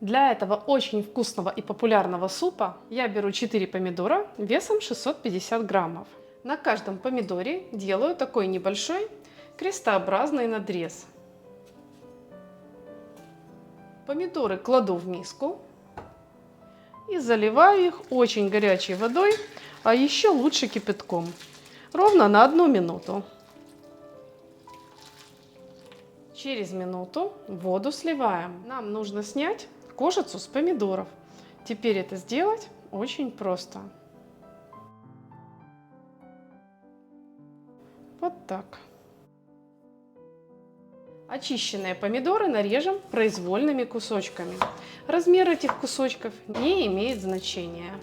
Для этого очень вкусного и популярного супа я беру 4 помидора весом 650 граммов. На каждом помидоре делаю такой небольшой крестообразный надрез. Помидоры кладу в миску и заливаю их очень горячей водой, а еще лучше кипятком, ровно на 1 минуту. Через минуту воду сливаем. Нам нужно снять кожицу с помидоров. Теперь это сделать очень просто. Вот так. Очищенные помидоры нарежем произвольными кусочками. Размер этих кусочков не имеет значения.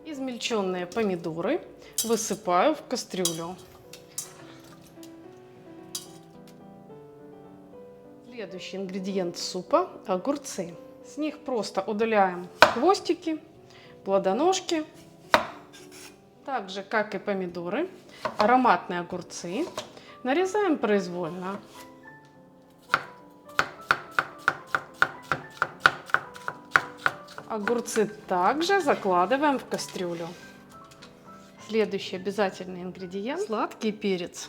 Измельченные помидоры высыпаю в кастрюлю. Следующий ингредиент супа – огурцы. С них просто удаляем хвостики, плодоножки. Так же, как и помидоры, ароматные огурцы нарезаем произвольно. Огурцы также закладываем в кастрюлю. Следующий обязательный ингредиент – сладкий перец.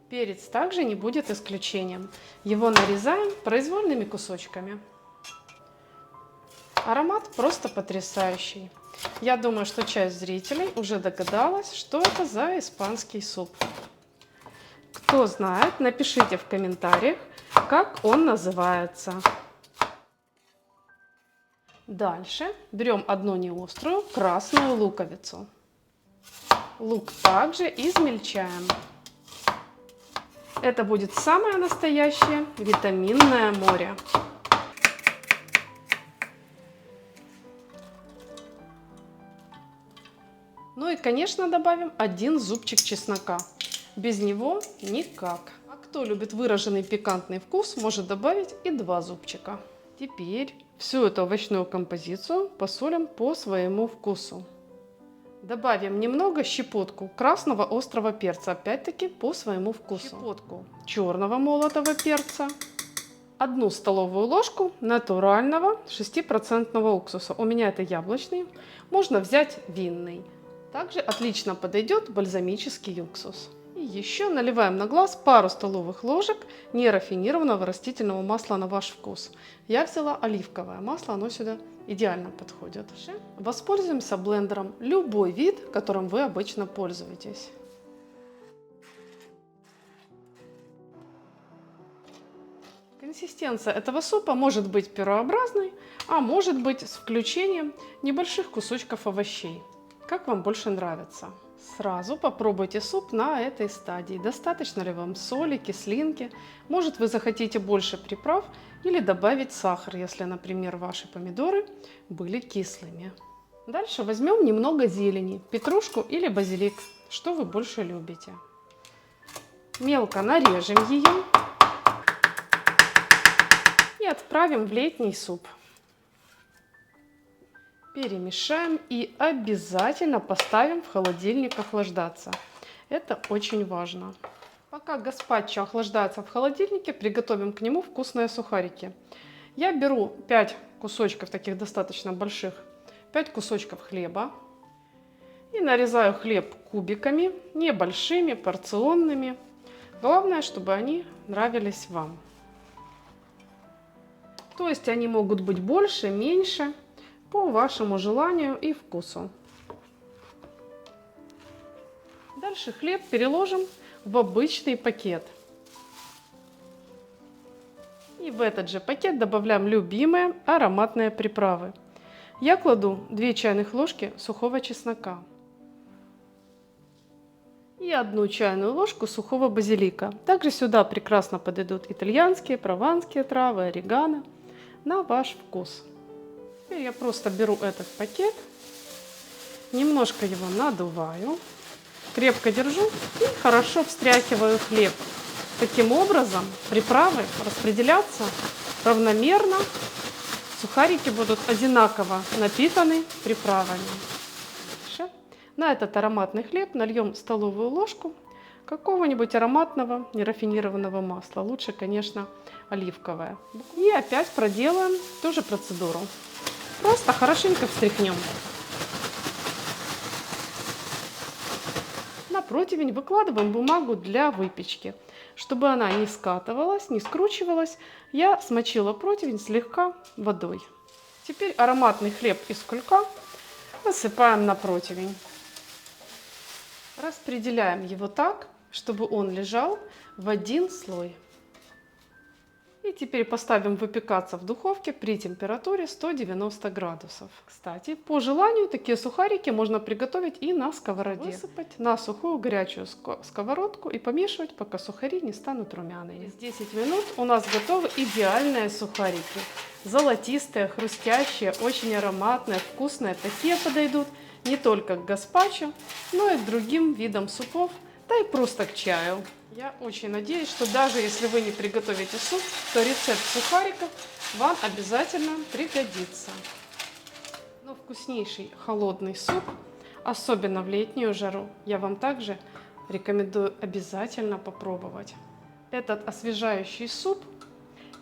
Перец также не будет исключением. Его нарезаем произвольными кусочками. Аромат просто потрясающий. Я думаю, что часть зрителей уже догадалась, что это за испанский суп. Кто знает, напишите в комментариях, как он называется. Дальше берем одну неострую красную луковицу. Лук также измельчаем. Это будет самое настоящее витаминное море. Ну и, конечно, добавим 1 зубчик чеснока. Без него никак. А кто любит выраженный пикантный вкус, может добавить и 2 зубчика. Теперь всю эту овощную композицию посолим по своему вкусу. Добавим немного щепотку красного острого перца, опять-таки по своему вкусу. Щепотку черного молотого перца. 1 столовую ложку натурального 6% уксуса. У меня это яблочный, можно взять винный. Также отлично подойдет бальзамический уксус. И еще наливаем на глаз пару столовых ложек нерафинированного растительного масла на ваш вкус. Я взяла оливковое масло, оно сюда идеально подходит. Воспользуемся блендером, любой вид, которым вы обычно пользуетесь. Консистенция этого супа может быть пюреобразной, а может быть с включением небольших кусочков овощей. Как вам больше нравится? Сразу попробуйте суп на этой стадии. Достаточно ли вам соли, кислинки? Может, вы захотите больше приправ или добавить сахар, если, например, ваши помидоры были кислыми. Дальше возьмем немного зелени, петрушку или базилик, что вы больше любите. Мелко нарежем ее и отправим в летний суп. Перемешаем и обязательно поставим в холодильник охлаждаться. Это очень важно. Пока гаспачо охлаждается в холодильнике, приготовим к нему вкусные сухарики. Я беру 5 кусочков, таких достаточно больших, 5 кусочков хлеба. И нарезаю хлеб кубиками, небольшими, порционными. Главное, чтобы они нравились вам. То есть они могут быть больше, меньше, по вашему желанию и вкусу. Дальше хлеб переложим в обычный пакет. И в этот же пакет добавляем любимые ароматные приправы. Я кладу 2 чайных ложки сухого чеснока и 1 чайную ложку сухого базилика. Также сюда прекрасно подойдут итальянские, прованские травы, орегано на ваш вкус. Теперь я просто беру этот пакет, немножко его надуваю, крепко держу и хорошо встряхиваю хлеб. Таким образом приправы распределятся равномерно, сухарики будут одинаково напитаны приправами. Дальше на этот ароматный хлеб нальем столовую ложку какого-нибудь ароматного нерафинированного масла. Лучше, конечно, оливковое. И опять проделаем ту же процедуру. Просто хорошенько встряхнем. На противень выкладываем бумагу для выпечки. Чтобы она не скатывалась, не скручивалась, я смочила противень слегка водой. Теперь ароматный хлеб из кулька высыпаем на противень. Распределяем его так, чтобы он лежал в один слой. И теперь поставим выпекаться в духовке при температуре 190 градусов. Кстати, по желанию такие сухарики можно приготовить и на сковороде. Высыпать на сухую горячую сковородку и помешивать, пока сухари не станут румяными. Через 10 минут у нас готовы идеальные сухарики. Золотистые, хрустящие, очень ароматные, вкусные. Такие подойдут не только к гаспачо, но и к другим видам супов, да и просто к чаю. Я очень надеюсь, что даже если вы не приготовите суп, то рецепт сухариков вам обязательно пригодится. Но вкуснейший холодный суп, особенно в летнюю жару, я вам также рекомендую обязательно попробовать. Этот освежающий суп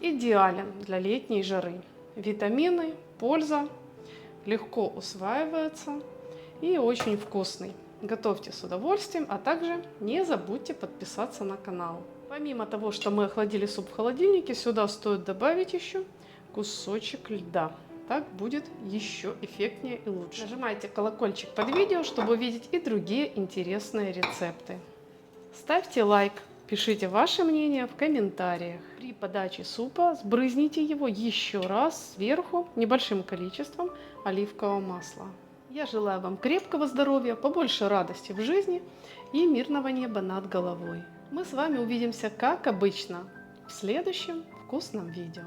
идеален для летней жары. Витамины, польза, легко усваивается и очень вкусный. Готовьте с удовольствием, а также не забудьте подписаться на канал. Помимо того, что мы охладили суп в холодильнике, сюда стоит добавить еще кусочек льда. Так будет еще эффектнее и лучше. Нажимайте колокольчик под видео, чтобы увидеть и другие интересные рецепты. Ставьте лайк, пишите ваше мнение в комментариях. При подаче супа сбрызните его еще раз сверху небольшим количеством оливкового масла. Я желаю вам крепкого здоровья, побольше радости в жизни и мирного неба над головой. Мы с вами увидимся, как обычно, в следующем вкусном видео.